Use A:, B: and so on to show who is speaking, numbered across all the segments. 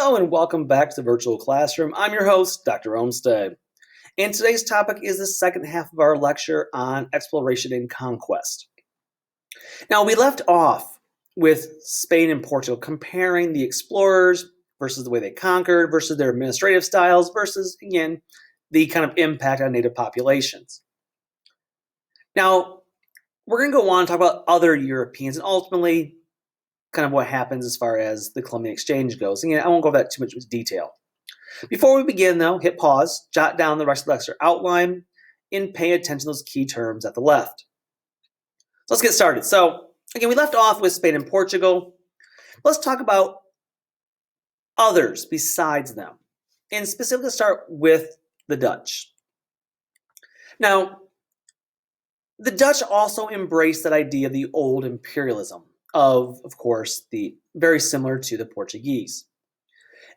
A: Hello and welcome back to the virtual classroom. I'm your host, Dr. Olmsted. And today's topic is the second half of our lecture on exploration and conquest. Now, we left off with Spain and Portugal comparing the explorers versus the way they conquered versus their administrative styles versus, again, the kind of impact on native populations. Now, we're going to go on and talk about other Europeans and ultimately kind of what happens as far as the Columbian Exchange goes. Again, I won't go over that too much detail. Before we begin, though, hit pause, jot down the rest of the lecture outline, and pay attention to those key terms at the left. So let's get started. So, again, we left off with Spain and Portugal. Let's talk about others besides them, and specifically start with the Dutch. Now, the Dutch also embraced that idea of the old imperialism of course, the very similar to the Portuguese.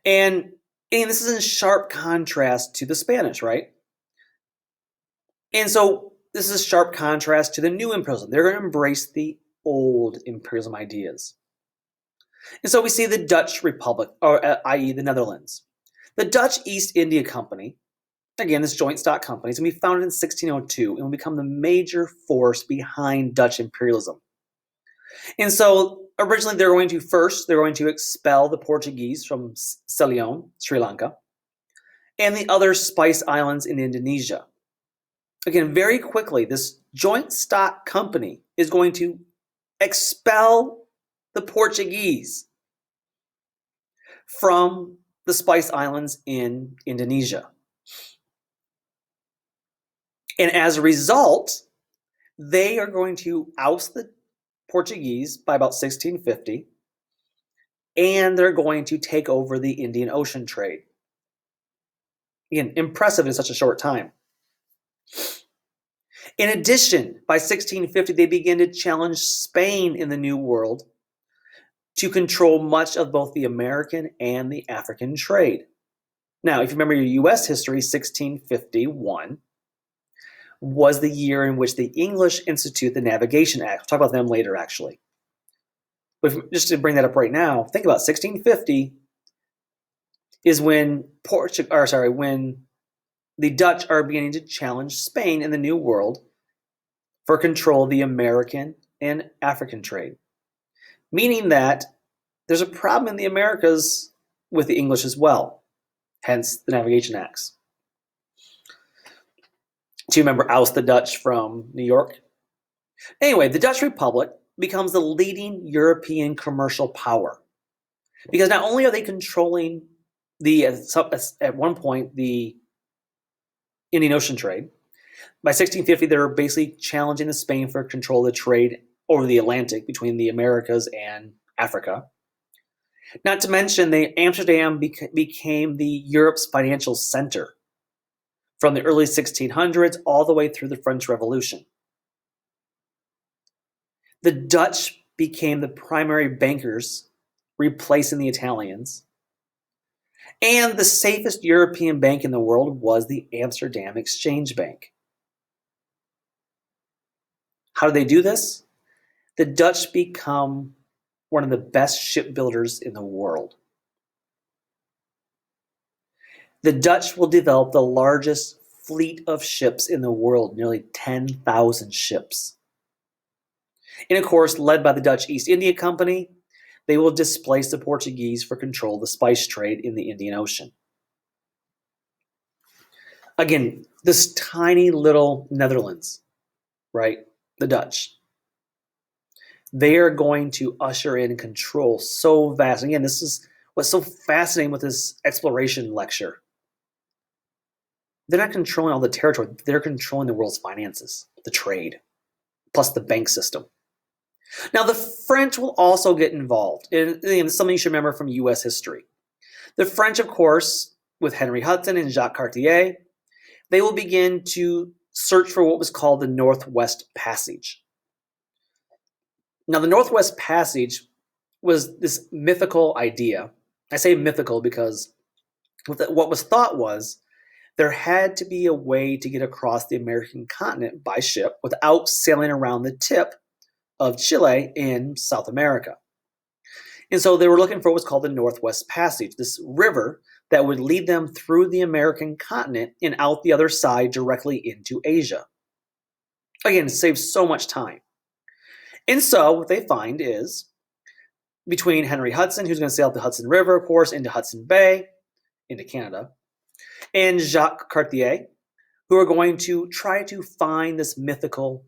A: And this is in sharp contrast to the Spanish, right? And so this is a sharp contrast to the new imperialism. They're going to embrace the old imperialism ideas. And so we see the Dutch Republic, or i.e. the Netherlands. The Dutch East India Company, again, this joint stock company, is going to be founded in 1602 and will become the major force behind Dutch imperialism. And so originally they're going to expel the Portuguese from Ceylon, Sri Lanka, and the other spice islands in Indonesia. Again, very quickly, this joint stock company is going to expel the Portuguese from the spice islands in Indonesia. And as a result, they are going to oust the Portuguese by about 1650, and they're going to take over the Indian Ocean trade. Again, impressive in such a short time. In addition, by 1650, they begin to challenge Spain in the New World to control much of both the American and the African trade. Now, if you remember your U.S. history, 1651 was the year in which the English instituted the Navigation Act. We'll talk about them later, actually. But just to bring that up right now, think about 1650 is when when the Dutch are beginning to challenge Spain in the New World for control of the American and African trade. Meaning that there's a problem in the Americas with the English as well, hence the Navigation Acts. Do you remember oust the Dutch from New York? Anyway, the Dutch Republic becomes the leading European commercial power because not only are they controlling at one point the Indian Ocean trade, by 1650 they're basically challenging the Spain for control of the trade over the Atlantic between the Americas and Africa. Not to mention, Amsterdam became the Europe's financial center from the early 1600s all the way through the French Revolution. The Dutch became the primary bankers, replacing the Italians. And the safest European bank in the world was the Amsterdam Exchange Bank. How do they do this? The Dutch become one of the best shipbuilders in the world. The Dutch will develop the largest fleet of ships in the world, nearly 10,000 ships. And of course, led by the Dutch East India Company, they will displace the Portuguese for control of the spice trade in the Indian Ocean. Again, this tiny little Netherlands, right? The Dutch. They are going to usher in control so vast. Again, this is what's so fascinating with this exploration lecture. They're not controlling all the territory. They're controlling the world's finances, the trade, plus the bank system. Now, the French will also get involved. And it's something you should remember from U.S. history. The French, of course, with Henry Hudson and Jacques Cartier, they will begin to search for what was called the Northwest Passage. Now, the Northwest Passage was this mythical idea. I say mythical because what was thought was there had to be a way to get across the American continent by ship without sailing around the tip of Chile in South America. And so they were looking for what's called the Northwest Passage, this river that would lead them through the American continent and out the other side directly into Asia. Again, it saves so much time. And so what they find is between Henry Hudson, who's going to sail up the Hudson River, of course, into Hudson Bay, into Canada, and Jacques Cartier, who are going to try to find this mythical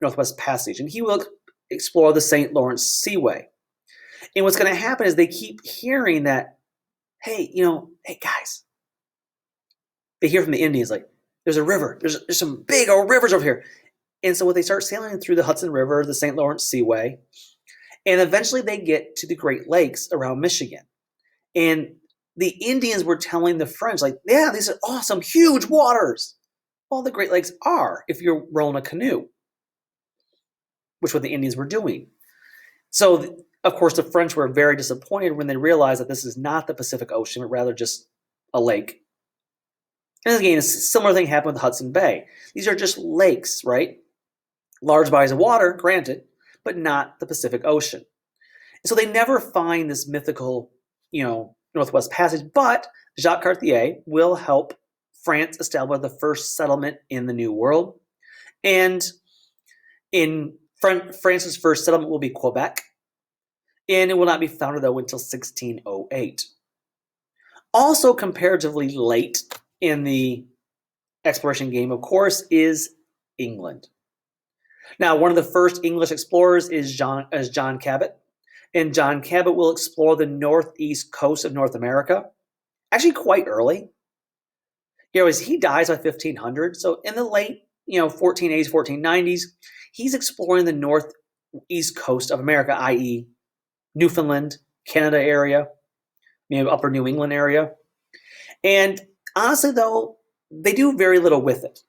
A: Northwest Passage. And he will explore the St. Lawrence Seaway. And what's going to happen is they keep hearing that, hey, hey, guys. They hear from the Indians, like, there's a river. There's some big old rivers over here. And so what they start sailing through the Hudson River, the St. Lawrence Seaway, and eventually they get to the Great Lakes around Michigan. And the Indians were telling the French, like, yeah, these are awesome, huge waters. Well, the Great Lakes are if you're rowing a canoe, which is what the Indians were doing. So, of course, the French were very disappointed when they realized that this is not the Pacific Ocean, but rather just a lake. And again, a similar thing happened with Hudson Bay. These are just lakes, right? Large bodies of water, granted, but not the Pacific Ocean. And so they never find this mythical, Northwest Passage, but Jacques Cartier will help France establish the first settlement in the New World. And in France's first settlement will be Quebec, and it will not be founded, though, until 1608. Also comparatively late in the exploration game, of course, is England. Now, one of the first English explorers is John Cabot, and John Cabot will explore the northeast coast of North America, actually quite early. As he dies by 1500, so in the late 1480s, 1490s, he's exploring the northeast coast of America, i.e. Newfoundland, Canada area, maybe upper New England area. And honestly, though, they do very little with it.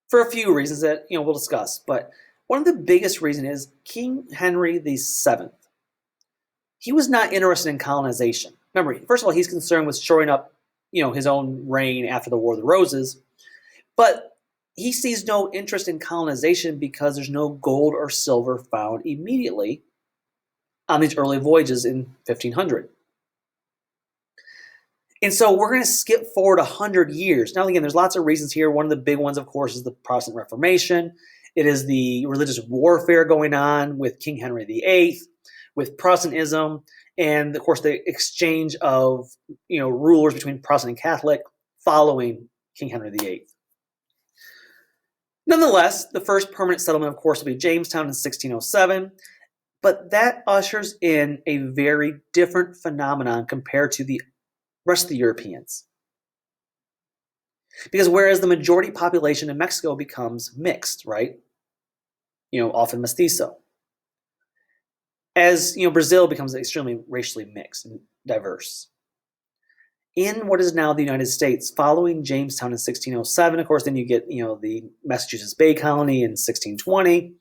A: For a few reasons that we'll discuss. But one of the biggest reasons is King Henry VII. He was not interested in colonization. Remember, first of all, he's concerned with shoring up his own reign after the War of the Roses. But he sees no interest in colonization because there's no gold or silver found immediately on these early voyages in 1500. And so we're going to skip forward 100 years. Now, again, there's lots of reasons here. One of the big ones, of course, is the Protestant Reformation. It is the religious warfare going on with King Henry VIII, with Protestantism, and, of course, the exchange of rulers between Protestant and Catholic following King Henry VIII. Nonetheless, the first permanent settlement, of course, will be Jamestown in 1607, but that ushers in a very different phenomenon compared to the rest of the Europeans. Because whereas the majority population in Mexico becomes mixed, right? Often mestizo. As Brazil becomes extremely racially mixed and diverse. In what is now the United States, following Jamestown in 1607, of course, then you get the Massachusetts Bay Colony in 1620.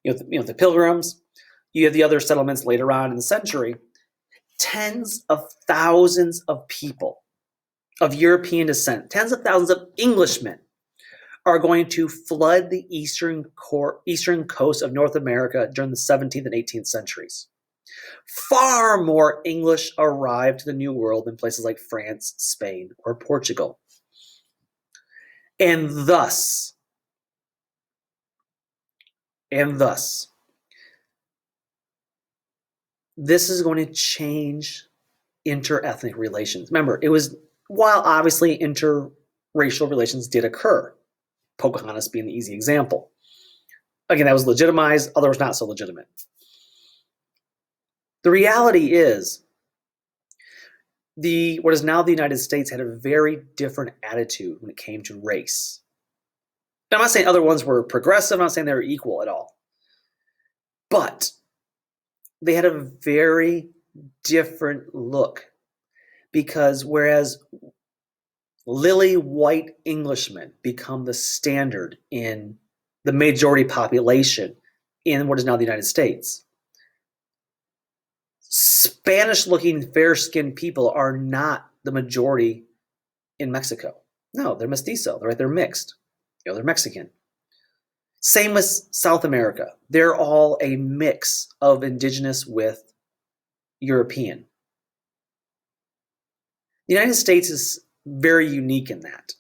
A: The Pilgrims. You have the other settlements later on in the century. Tens of thousands of people of European descent, tens of thousands of Englishmen are going to flood the eastern coast of North America during the 17th and 18th centuries. Far more English arrived to the New World than places like France, Spain, or Portugal. And thus, this is going to change inter-ethnic relations. Remember, while obviously interracial relations did occur, Pocahontas being the easy example. Again, that was legitimized, others not so legitimate. The reality is, what is now the United States had a very different attitude when it came to race. And I'm not saying other ones were progressive, I'm not saying they were equal at all. But they had a very different look. Because whereas lily white Englishmen become the standard in the majority population in what is now the United States, Spanish-looking, fair-skinned people are not the majority in Mexico. No, they're mestizo. They're mixed. They're Mexican. Same with South America. They're all a mix of indigenous with European. The United States is very unique in that.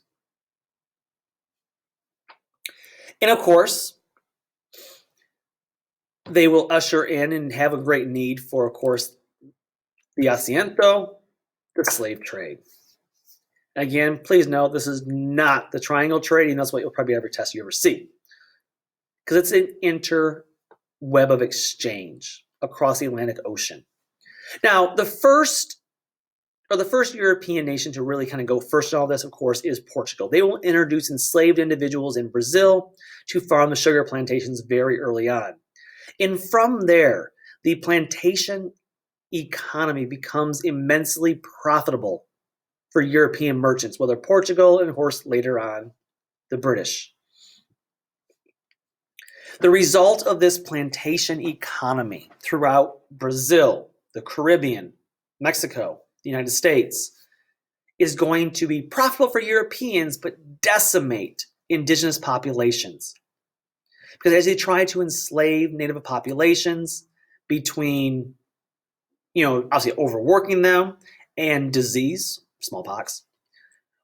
A: And of course, they will usher in and have a great need for, of course, the asiento, the slave trade. Again, please note this is not the triangle trading. That's what you'll probably every test you ever see. Because it's an interweb of exchange across the Atlantic Ocean. Now, the first European nation to really kind of go first in all this, of course, is Portugal. They will introduce enslaved individuals in Brazil to farm the sugar plantations very early on. And from there, the plantation economy becomes immensely profitable for European merchants, whether Portugal and, of course, later on, the British. The result of this plantation economy throughout Brazil, the Caribbean, Mexico, the United States, is going to be profitable for Europeans, but decimate indigenous populations. Because as they try to enslave native populations between, obviously overworking them and disease, smallpox,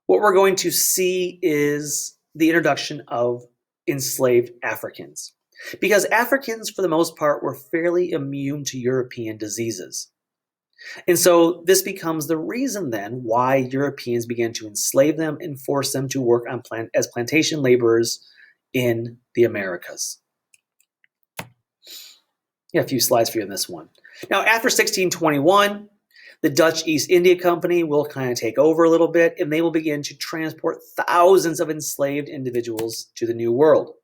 A: what we're going to see is the introduction of enslaved Africans. Because Africans, for the most part, were fairly immune to European diseases. And so this becomes the reason then why Europeans began to enslave them and force them to work on as plantation laborers in the Americas. Yeah, a few slides for you in this one. Now, after 1621, the Dutch East India Company will kind of take over a little bit, and they will begin to transport thousands of enslaved individuals to the New World.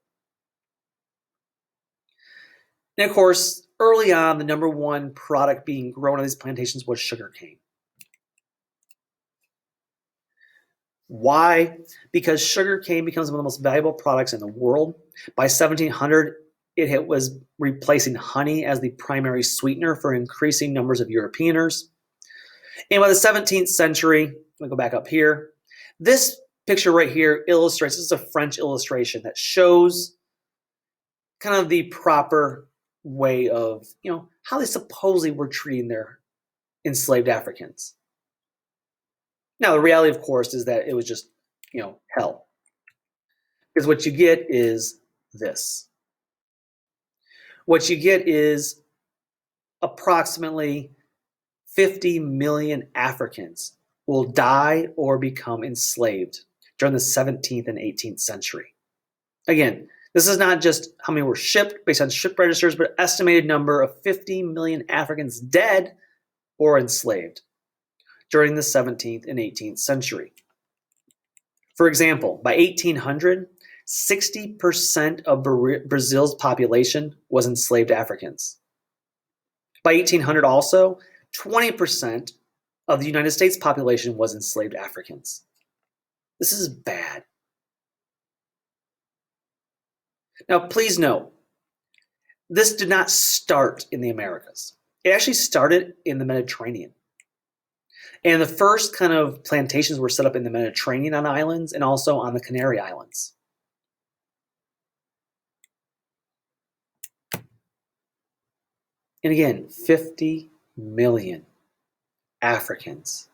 A: And of course, early on, the number one product being grown on these plantations was sugarcane. Why? Because sugarcane becomes one of the most valuable products in the world. By 1700, it was replacing honey as the primary sweetener for increasing numbers of Europeaners. And by the 17th century, I'm going to go back up here. This picture right here illustrates, this is a French illustration that shows kind of the proper way of, how they supposedly were treating their enslaved Africans. Now, the reality, of course, is that it was just, hell. Because what you get is this. What you get is approximately 50 million Africans will die or become enslaved during the 17th and 18th century. Again, this is not just how many were shipped based on ship registers, but estimated number of 50 million Africans dead or enslaved during the 17th and 18th century. For example, by 1800, 60% of Brazil's population was enslaved Africans. By 1800 also, 20% of the United States population was enslaved Africans. This is bad. Now, please note, this did not start in the Americas. It actually started in the Mediterranean. And the first kind of plantations were set up in the Mediterranean on islands and also on the Canary Islands. And again, 50 million Africans.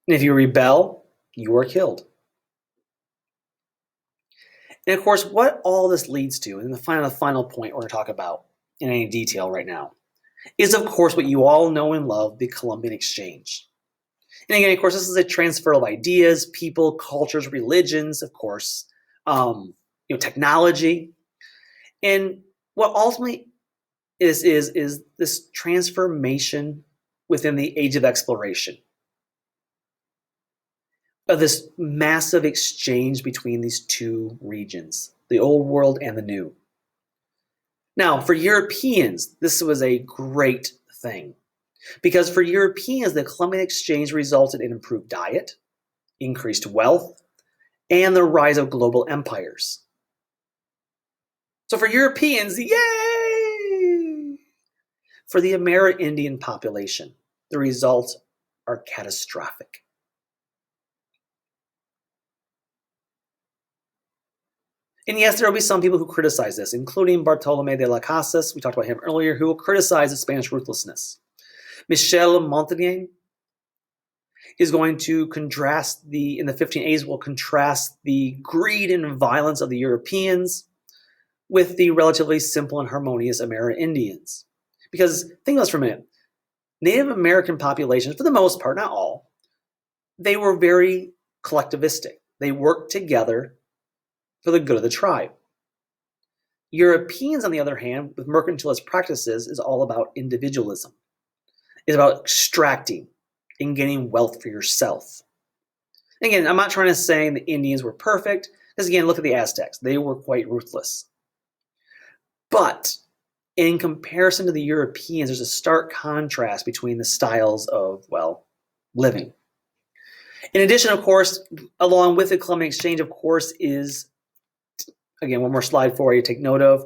A: And if you rebel, you are killed. And of course, what all this leads to, and the final point we're going to talk about in any detail right now, is of course what you all know and love, the Columbian Exchange. And again, of course, this is a transfer of ideas, people, cultures, religions, of course, technology. And what ultimately is this transformation within the age of exploration, of this massive exchange between these two regions, the old world and the new. Now, for Europeans, this was a great thing because for Europeans, the Columbian Exchange resulted in improved diet, increased wealth, and the rise of global empires. So for Europeans, yay! For the Amerindian population, the results are catastrophic. And yes, there will be some people who criticize this, including Bartolomé de las Casas, we talked about him earlier, who will criticize the Spanish ruthlessness. Michel Montaigne is going to contrast in the 1580s, will contrast the greed and violence of the Europeans with the relatively simple and harmonious Amerindians. Because think about this for a minute. Native American populations, for the most part, not all, they were very collectivistic. They worked together for the good of the tribe. Europeans, on the other hand, with mercantilist practices, is all about individualism. It's about extracting and gaining wealth for yourself. Again, I'm not trying to say the Indians were perfect, because again, look at the Aztecs. They were quite ruthless. But in comparison to the Europeans, there's a stark contrast between the styles of, well, living. In addition, of course, along with the Columbian Exchange, of course, is, again, one more slide for you to take note of,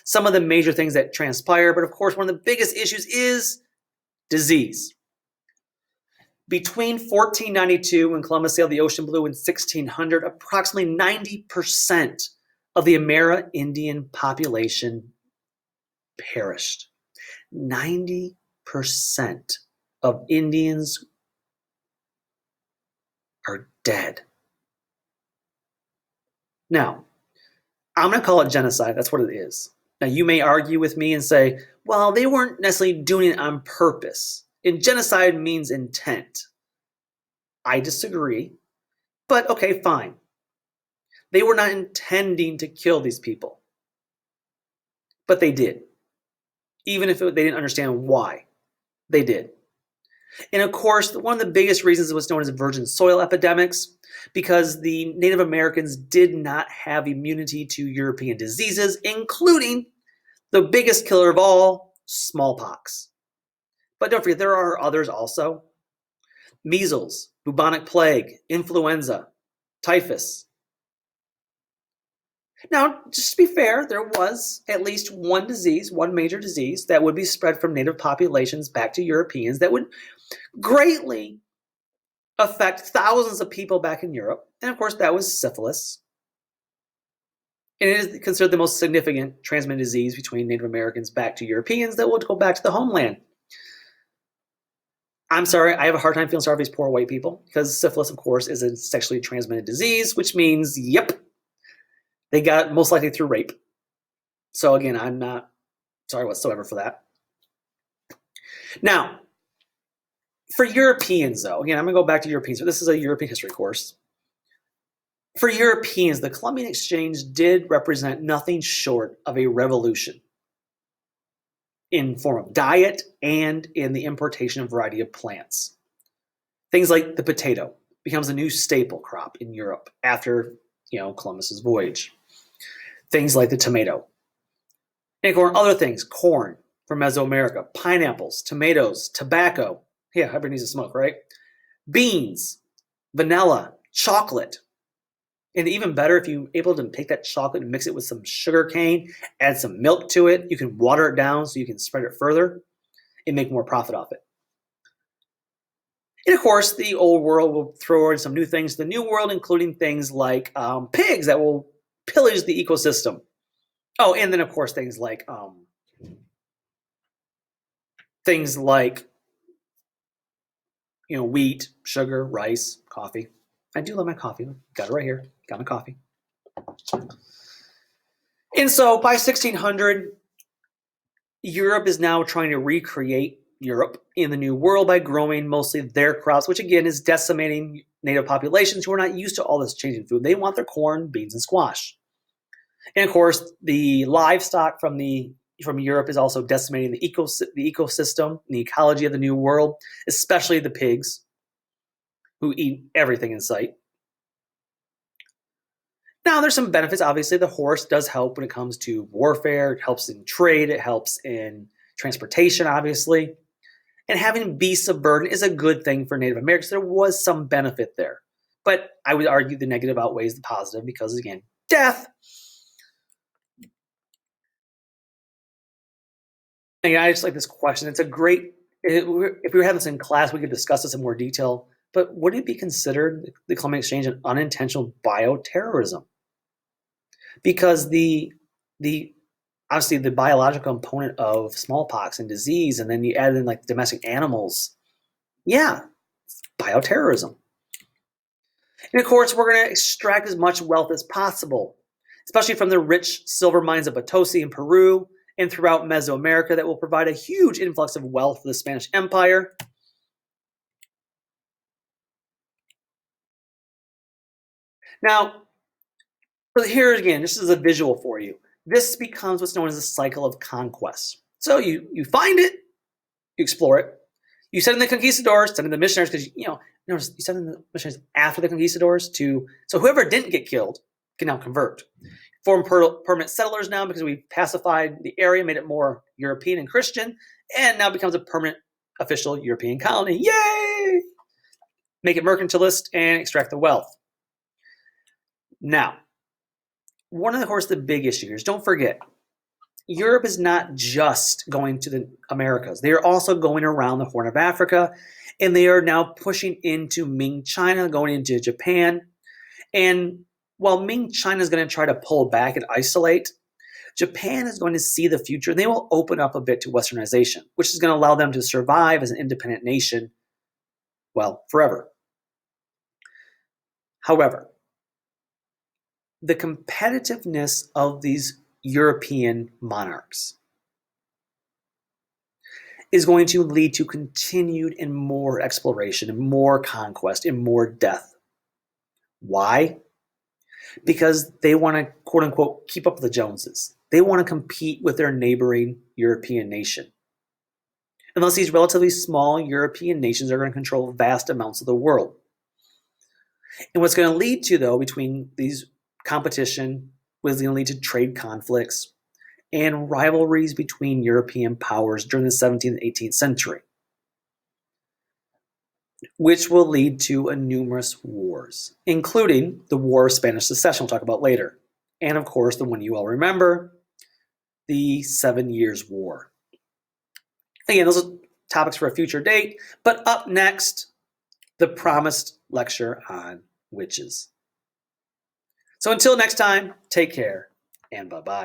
A: some of the major things that transpire. But of course, one of the biggest issues is disease. Between 1492, when Columbus sailed the ocean blue, and 1600, approximately 90% of the Amerindian population perished. 90% of Indians are dead. Now, I'm going to call it genocide. That's what it is. Now, you may argue with me and say, well, they weren't necessarily doing it on purpose. And genocide means intent. I disagree. But okay, fine. They were not intending to kill these people. But they did. Even if they didn't understand why. They did. And of course, one of the biggest reasons is what's known as virgin soil epidemics, because the Native Americans did not have immunity to European diseases, including the biggest killer of all, smallpox. But don't forget, there are others also. Measles, bubonic plague, influenza, typhus. Now, just to be fair, there was at least one disease, one major disease, that would be spread from native populations back to Europeans that would greatly affect thousands of people back in Europe. And of course, that was syphilis. And it is considered the most significant transmitted disease between Native Americans back to Europeans that would go back to the homeland. I'm sorry, I have a hard time feeling sorry for these poor white people, because syphilis, of course, is a sexually transmitted disease, which means, yep, they got it most likely through rape. So again, I'm not sorry whatsoever for that. Now, for Europeans, though, again, I'm going to go back to Europeans. So this is a European history course. For Europeans, the Columbian Exchange did represent nothing short of a revolution in form of diet and in the importation of a variety of plants. Things like the potato becomes a new staple crop in Europe after, Columbus's voyage. Things like the tomato. And other things, corn from Mesoamerica, pineapples, tomatoes, tobacco. Yeah, everybody needs to smoke, right? Beans, vanilla, chocolate. And even better, if you're able to take that chocolate and mix it with some sugar cane, add some milk to it, you can water it down so you can spread it further and make more profit off it. And of course, the old world will throw in some new things to the new world, including things like pigs that will pillage the ecosystem. Oh, and then of course things like wheat, sugar, rice, coffee. I do love my coffee. Got it right here. Got my coffee. And so by 1600, Europe is now trying to recreate Europe in the New World by growing mostly their crops, which again is decimating native populations who are not used to all this change in food. They want their corn, beans, and squash. And of course, the livestock from Europe is also decimating the ecosystem, the ecology of the New World, especially the pigs, who eat everything in sight. Now, there's some benefits. Obviously, the horse does help when it comes to warfare. It helps in trade. It helps in transportation, obviously. And having beasts of burden is a good thing for Native Americans. There was some benefit there. But I would argue the negative outweighs the positive because, again, death. And I just like this question. It's a great, if we were having this in class, we could discuss this in more detail. But would it be considered, the Columbian Exchange, an unintentional bioterrorism? because the obviously the biological component of smallpox and disease, and then you add in like domestic animals. Yeah, bioterrorism. And of course, we're going to extract as much wealth as possible, especially from the rich silver mines of Potosi in Peru and throughout Mesoamerica that will provide a huge influx of wealth for the Spanish Empire. Now, here again, this is a visual for you. This becomes what's known as a cycle of conquest. So you find it, you explore it, you send in the conquistadors, send in the missionaries, because you send in the missionaries after the conquistadors so whoever didn't get killed can now convert. Form permanent settlers now because we pacified the area, made it more European and Christian, and now becomes a permanent official European colony. Yay! Make it mercantilist and extract the wealth. Now, one of the big issues, don't forget, Europe is not just going to the Americas. They are also going around the Horn of Africa, and they are now pushing into Ming China, going into Japan. And while Ming China is going to try to pull back and isolate, Japan is going to see the future, and they will open up a bit to westernization, which is going to allow them to survive as an independent nation, well, forever. However, the competitiveness of these European monarchs is going to lead to continued and more exploration and more conquest and more death. Why? Because they want to, quote unquote, keep up with the Joneses. They want to compete with their neighboring European nation. Unless these relatively small European nations are going to control vast amounts of the world. And what's going to lead to, though, between these competition was going to lead to trade conflicts and rivalries between European powers during the 17th and 18th century, which will lead to numerous wars, including the War of Spanish Succession we'll talk about later, and of course the one you all remember, the 7 Years' War. Again, those are topics for a future date, but up next, the promised lecture on witches. So until next time, take care and bye-bye.